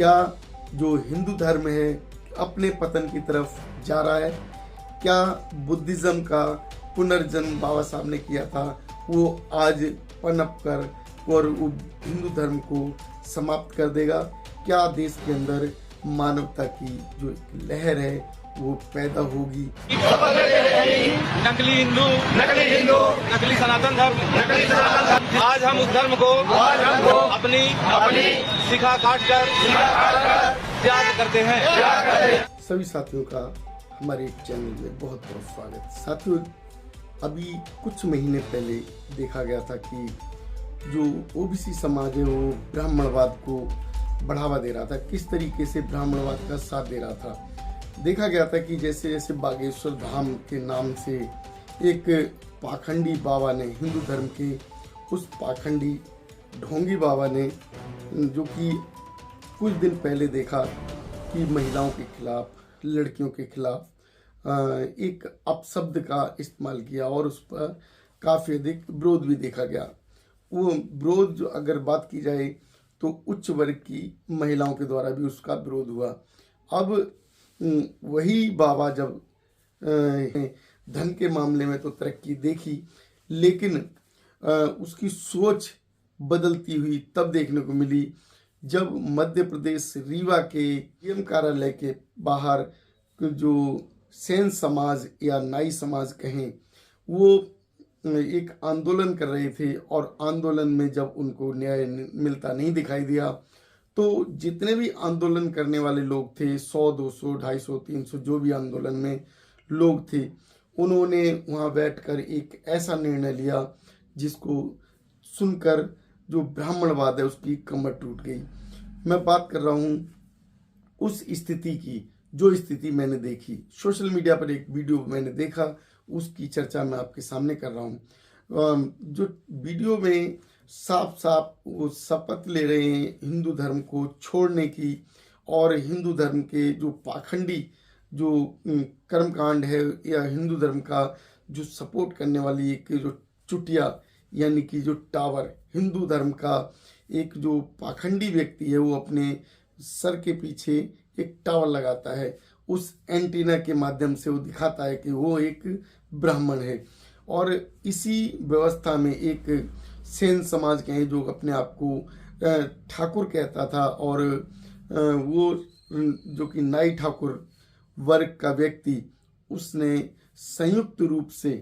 क्या जो हिंदू धर्म है अपने पतन की तरफ जा रहा है? क्या बुद्धिज्म का पुनर्जन्म बाबा साहब ने किया था वो आज पनप कर और हिंदू धर्म को समाप्त कर देगा? क्या देश के अंदर मानवता की जो लहर है वो पैदा होगी? नकली हिंदू, नकली सनातन धर्म, आज हम उस धर्म को अपनी शिखा काट कर त्याग करते हैं। सभी साथियों का हमारे चैनल में बहुत बहुत स्वागत। साथियों, अभी कुछ महीने पहले देखा गया था कि जो ओबीसी समाज है वो ब्राह्मणवाद को बढ़ावा दे रहा था। किस तरीके से ब्राह्मणवाद का साथ दे रहा था? देखा गया था कि जैसे जैसे बागेश्वर धाम के नाम से एक पाखंडी बाबा ने, हिंदू धर्म के उस पाखंडी ढोंगी बाबा ने, जो कि कुछ दिन पहले देखा कि महिलाओं के खिलाफ, लड़कियों के खिलाफ एक अपशब्द का इस्तेमाल किया और उस पर काफ़ी अधिक विरोध भी देखा गया। वो विरोध जो अगर बात की जाए तो उच्च वर्ग की महिलाओं के द्वारा भी उसका विरोध हुआ। अब वही बाबा जब धन के मामले में तो तरक्की देखी, लेकिन उसकी सोच बदलती हुई तब देखने को मिली जब मध्य प्रदेश रीवा के डीएम कार्यालय के बाहर जो सेन समाज या नाई समाज कहें, वो एक आंदोलन कर रहे थे और आंदोलन में जब उनको न्याय मिलता नहीं दिखाई दिया तो जितने भी आंदोलन करने वाले लोग थे, 100, 200, 250, 300 जो भी आंदोलन में लोग थे, उन्होंने वहाँ बैठकर एक ऐसा निर्णय लिया जिसको सुनकर जो ब्राह्मणवाद है उसकी कमर टूट गई। मैं बात कर रहा हूँ उस स्थिति की, जो स्थिति मैंने देखी सोशल मीडिया पर। एक वीडियो मैंने देखा, उसकी चर्चा मैं आपके सामने कर रहा हूँ। जो वीडियो में साफ साफ वो शपथ ले रहे हैं हिंदू धर्म को छोड़ने की, और हिंदू धर्म के जो पाखंडी जो कर्मकांड है या हिंदू धर्म का जो सपोर्ट करने वाली एक जो चुटिया यानी कि जो टावर, हिंदू धर्म का एक जो पाखंडी व्यक्ति है वो अपने सर के पीछे एक टावर लगाता है। उस एंटीना के माध्यम से वो दिखाता है कि वो एक ब्राह्मण है। और इसी व्यवस्था में एक सेन समाज के हैं जो अपने आप को ठाकुर कहता था, और वो जो कि नाई ठाकुर वर्ग का व्यक्ति, उसने संयुक्त रूप से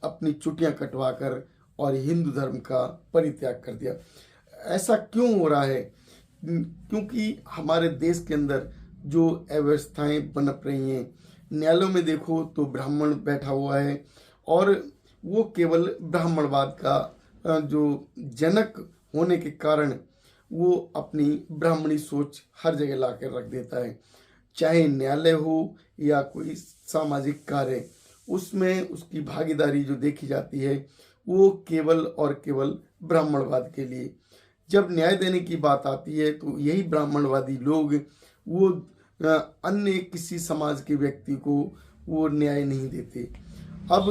अपनी चुटियां कटवाकर और हिंदू धर्म का परित्याग कर दिया। ऐसा क्यों हो रहा है? क्योंकि हमारे देश के अंदर जो अव्यवस्थाएं बनप रही हैं, न्यायालयों में देखो तो ब्राह्मण बैठा हुआ है और वो केवल ब्राह्मणवाद का जो जनक होने के कारण वो अपनी ब्राह्मणी सोच हर जगह ला कर रख देता है। चाहे न्यायालय हो या कोई सामाजिक कार्य, उसमें उसकी भागीदारी जो देखी जाती है वो केवल और केवल ब्राह्मणवाद के लिए। जब न्याय देने की बात आती है तो यही ब्राह्मणवादी लोग वो अन्य किसी समाज के व्यक्ति को वो न्याय नहीं देते। अब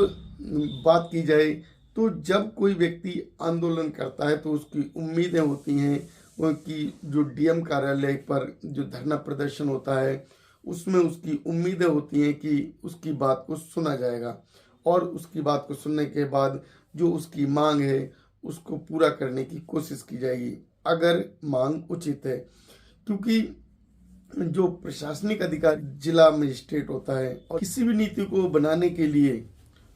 बात की जाए तो जब कोई व्यक्ति आंदोलन करता है तो उसकी उम्मीदें होती हैं कि जो डीएम कार्यालय पर जो धरना प्रदर्शन होता है उसमें उसकी उम्मीदें होती हैं कि उसकी बात को सुना जाएगा और उसकी बात को सुनने के बाद जो उसकी मांग है उसको पूरा करने की कोशिश की जाएगी, अगर मांग उचित है। क्योंकि जो प्रशासनिक अधिकारी जिला मजिस्ट्रेट होता है और किसी भी नीति को बनाने के लिए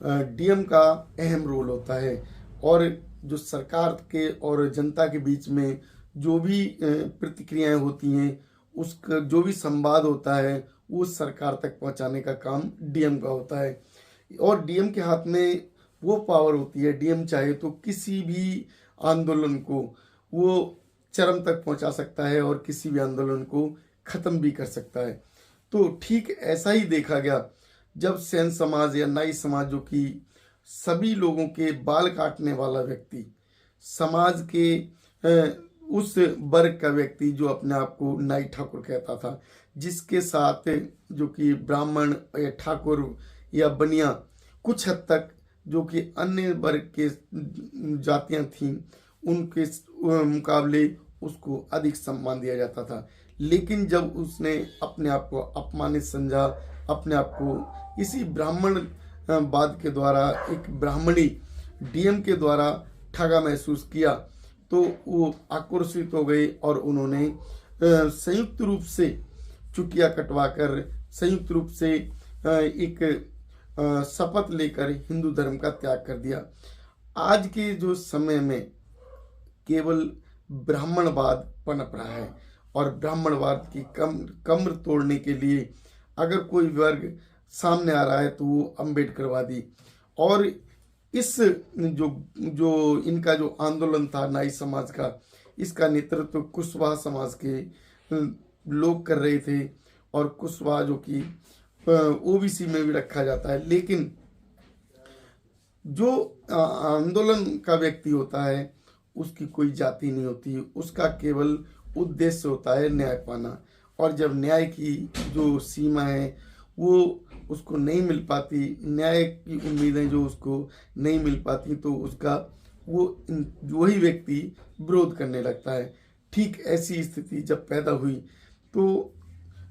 डीएम का अहम रोल होता है, और जो सरकार के और जनता के बीच में जो भी प्रतिक्रियाएं होती हैं, उसका जो भी संवाद होता है वो सरकार तक पहुंचाने का काम डीएम का होता है। और डीएम के हाथ में वो पावर होती है, डीएम चाहे तो किसी भी आंदोलन को वो चरम तक पहुंचा सकता है और किसी भी आंदोलन को खत्म भी कर सकता है। तो ठीक ऐसा ही देखा गया जब सेन समाज या नाई समाज, जो कि सभी लोगों के बाल काटने वाला व्यक्ति, समाज के उस वर्ग का व्यक्ति जो अपने आप को नाई ठाकुर कहता था, जिसके साथ जो कि ब्राह्मण या ठाकुर या बनिया, कुछ हद तक जो कि अन्य वर्ग के जातियां थीं, उनके मुकाबले उसको अधिक सम्मान दिया जाता था। लेकिन जब उसने अपने आप को अपमानित समझा, अपने आप को इसी ब्राह्मण वाद के द्वारा, एक ब्राह्मणी डीएम के द्वारा ठगा महसूस किया, तो वो आक्रोशित हो गए और उन्होंने संयुक्त रूप से चुटिया कटवाकर, संयुक्त रूप से एक शपथ लेकर हिंदू धर्म का त्याग कर दिया। आज के जो समय में केवल ब्राह्मणवाद पनप रहा है और ब्राह्मणवाद की कमर तोड़ने के लिए अगर कोई वर्ग सामने आ रहा है तो वो अम्बेडकरवादी, और इस जो इनका जो आंदोलन था नाई समाज का, इसका नेतृत्व कुशवाहा समाज के लोग कर रहे थे, और कुशवाहा जो कि ओबीसी में भी रखा जाता है। लेकिन जो आंदोलन का व्यक्ति होता है उसकी कोई जाति नहीं होती, उसका केवल उद्देश्य होता है न्याय पाना, और जब न्याय की जो सीमा है वो उसको नहीं मिल पाती, न्याय की उम्मीदें जो उसको नहीं मिल पाती, तो उसका वही व्यक्ति विरोध करने लगता है। ठीक ऐसी स्थिति जब पैदा हुई तो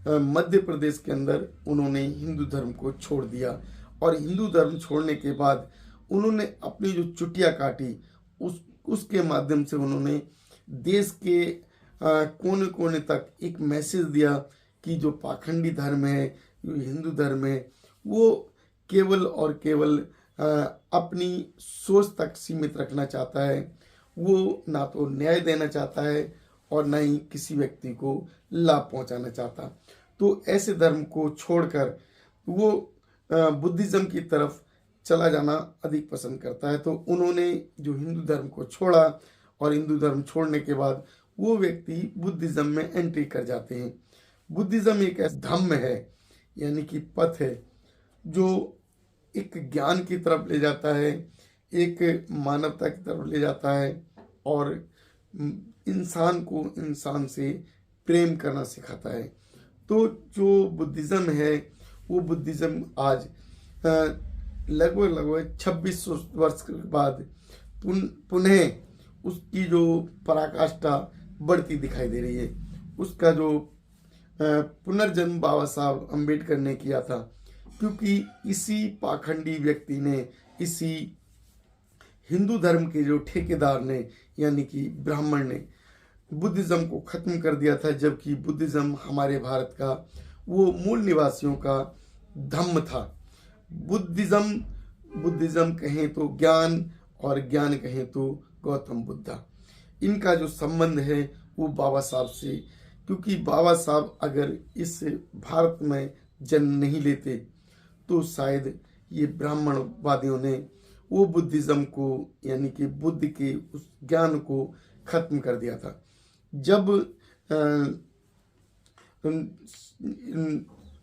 मध्य प्रदेश के अंदर उन्होंने हिंदू धर्म को छोड़ दिया, और हिंदू धर्म छोड़ने के बाद उन्होंने अपनी जो चुटिया काटी उसके माध्यम से उन्होंने देश के कोने कोने तक एक मैसेज दिया कि जो पाखंडी धर्म है, जो हिंदू धर्म है, वो केवल और केवल अपनी सोच तक सीमित रखना चाहता है। वो ना तो न्याय देना चाहता है और ना ही किसी व्यक्ति को लाभ पहुंचाना चाहता। तो ऐसे धर्म को छोड़कर वो बुद्धिज्म की तरफ चला जाना अधिक पसंद करता है। तो उन्होंने जो हिंदू धर्म को छोड़ा, और हिंदू धर्म छोड़ने के बाद वो व्यक्ति बुद्धिज्म में एंट्री कर जाते हैं। बुद्धिज्म एक ऐसा धम्म है, यानी कि पथ है, जो एक ज्ञान की तरफ ले जाता है, एक मानवता की तरफ ले जाता है, और इंसान को इंसान से प्रेम करना सिखाता है। तो जो बुद्धिज्म है वो बुद्धिज्म आज लगभग 2600 वर्ष के बाद पुनः उसकी जो पराकाष्ठा बढ़ती दिखाई दे रही है। उसका जो पुनर्जन्म बाबा साहब अम्बेडकर ने किया था, क्योंकि इसी पाखंडी व्यक्ति ने, इसी हिंदू धर्म के जो ठेकेदार ने यानी कि ब्राह्मण ने बुद्धिज्म को खत्म कर दिया था, जबकि बुद्धिज्म हमारे भारत का वो मूल निवासियों का धम्म था। बुद्धिज्म कहें तो ज्ञान, और ज्ञान कहें तो गौतम बुद्धा। इनका जो संबंध है वो बाबा साहब से, क्योंकि बाबा साहब अगर इस भारत में जन्म नहीं लेते तो शायद ये ब्राह्मणवादियों ने वो बुद्धिज्म को, यानी कि बुद्ध के उस ज्ञान को खत्म कर दिया था। जब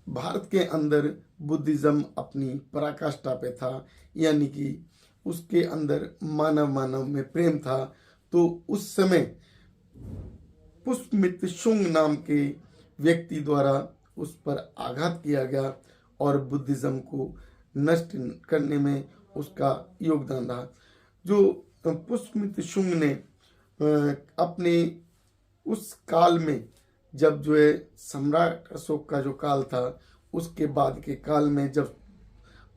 भारत के अंदर बुद्धिज्म अपनी पराकाष्ठा पे था, यानी कि उसके अंदर मानव में प्रेम था, तो उस समय पुष्पमित्र शुंग नाम के व्यक्ति द्वारा उस पर आघात किया गया, और बुद्धिज्म को नष्ट करने में उसका योगदान रहा। जो पुष्पमित्र शुंग ने अपने उस काल में, जब जो है सम्राट अशोक का जो काल था, उसके बाद के काल में जब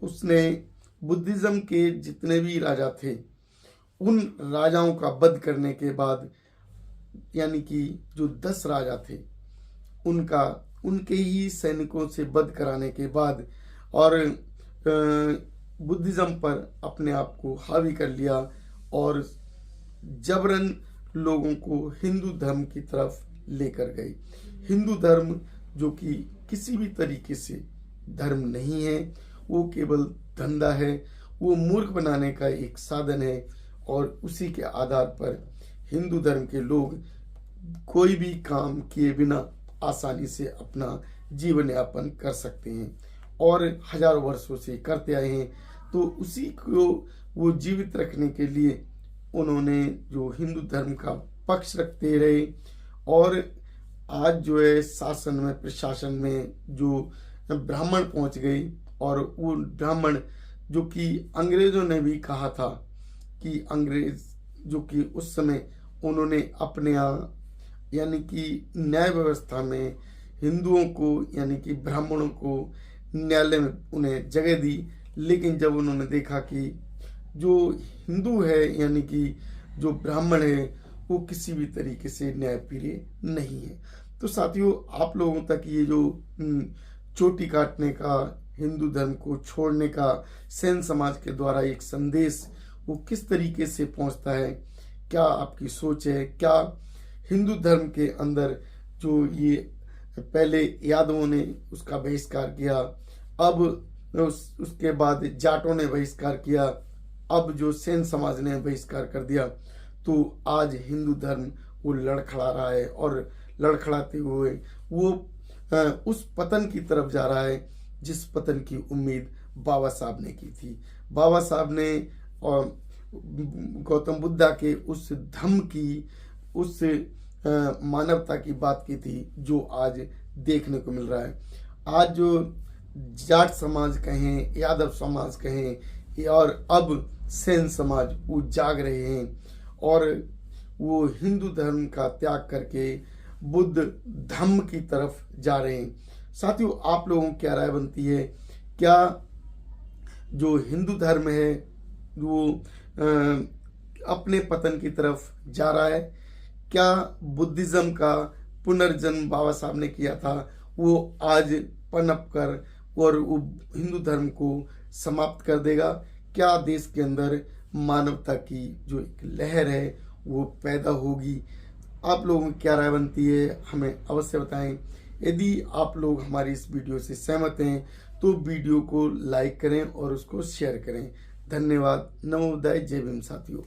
उसने बुद्धिज्म के जितने भी राजा थे उन राजाओं का वध करने के बाद, यानी कि जो 10 राजा थे उनके ही सैनिकों से वध कराने के बाद, और बुद्धिज्म पर अपने आप को हावी कर लिया और जबरन लोगों को हिंदू धर्म की तरफ लेकर गए। हिंदू धर्म जो कि किसी भी तरीके से धर्म नहीं है, वो केवल धंधा है, वो मूर्ख बनाने का एक साधन है, और उसी के आधार पर हिंदू धर्म के लोग कोई भी काम किए बिना आसानी से अपना जीवन यापन कर सकते हैं, और हजारों वर्षों से करते आए हैं। तो उसी को वो जीवित रखने के लिए उन्होंने जो हिंदू धर्म का पक्ष रखते रहे, और आज जो है शासन में, प्रशासन में जो ब्राह्मण पहुंच गए, और वो ब्राह्मण जो कि अंग्रेजों ने भी कहा था कि अंग्रेज जो कि उस समय उन्होंने अपने यहाँ यानी कि न्याय व्यवस्था में हिंदुओं को यानी कि ब्राह्मणों को न्यायालय में उन्हें जगह दी, लेकिन जब उन्होंने देखा कि जो हिंदू है यानी कि जो ब्राह्मण है वो किसी भी तरीके से न्यायप्रिय नहीं है। तो साथियों, आप लोगों तक ये जो चोटी काटने का, हिंदू धर्म को छोड़ने का सेन समाज के द्वारा एक संदेश वो किस तरीके से पहुंचता है, क्या आपकी सोच है? क्या हिंदू धर्म के अंदर जो ये पहले यादवों ने उसका बहिष्कार किया, अब उसके बाद जाटों ने बहिष्कार किया, अब जो सेन समाज ने बहिष्कार कर दिया, तो आज हिंदू धर्म वो लड़खड़ा रहा है और लड़खड़ाते हुए वो उस पतन की तरफ जा रहा है जिस पतन की उम्मीद बाबा साहब ने की थी। बाबा साहब ने और गौतम बुद्धा के उस धम्म की, उस मानवता की बात की थी जो आज देखने को मिल रहा है। आज जो जाट समाज कहें, यादव समाज कहें और अब सेन समाज वो जाग रहे हैं और वो हिंदू धर्म का त्याग करके बुद्ध धम्म की तरफ जा रहे हैं। साथियों, आप लोगों की क्या राय बनती है? क्या जो हिंदू धर्म है वो अपने पतन की तरफ जा रहा है? क्या बुद्धिज्म का पुनर्जन्म बाबा साहब ने किया था वो आज पनप कर और वो हिंदू धर्म को समाप्त कर देगा? क्या देश के अंदर मानवता की जो एक लहर है वो पैदा होगी? आप लोगों की क्या राय बनती है हमें अवश्य बताएं। यदि आप लोग हमारी इस वीडियो से सहमत हैं तो वीडियो को लाइक करें और उसको शेयर करें। धन्यवाद। नमोदय। जय भीम साथियों।